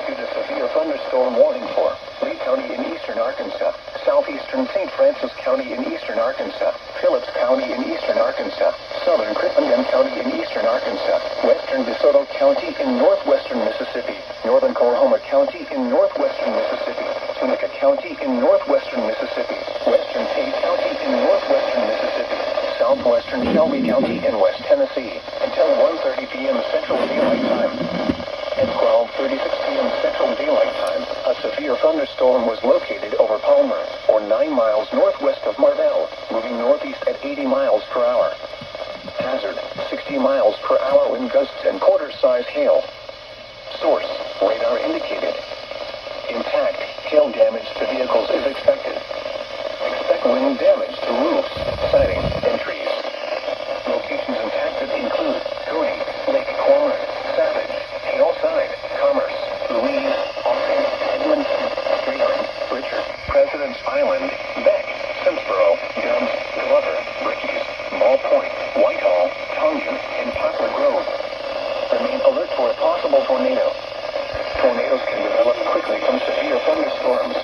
issued a severe thunderstorm warning for Lee County in eastern Arkansas, southeastern St. Francis County in eastern Arkansas, Phillips County in eastern Arkansas, southern Crittenden County in eastern Arkansas, western DeSoto County in northwestern Mississippi, northern Coahoma County in northwestern Mississippi, Tunica County in northwestern Mississippi, western Page County in northwestern Mississippi, southwestern Shelby County in West Tennessee, until 1:30 p.m. Central Daylight Time. At 12:36 p.m. Central Daylight Time, a severe thunderstorm was located over Palmer, or 9 miles northwest of Marvell, moving northeast at 80 miles per hour. Hazard, 60 miles per hour wind gusts and quarter-size hail. Source, radar indicated. Impact, hail damage to vehicles is expected. Expect wind damage to roofs, siding, and trees. Locations impacted include Cody, Lake Cormorant, Savage, Hillside, Commerce, Louise, Austin, Edmonton, Strahan, Richard, President's Island, Beck, Simsboro, Dubs, Glover, Rickies, Ball Point, Whitehall, Tongan, and Poplar Grove. Remain alert for a possible tornado. Tornadoes can develop quickly from severe thunderstorms.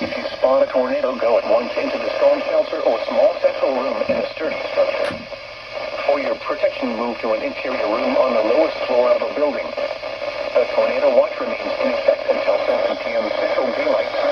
If you spot a tornado, go at once into the storm shelter or small central room in a sturdy structure. For your protection, move to an interior room on the lowest floor of a building. A tornado watch remains in effect until 7 p.m. Central Daylight Time.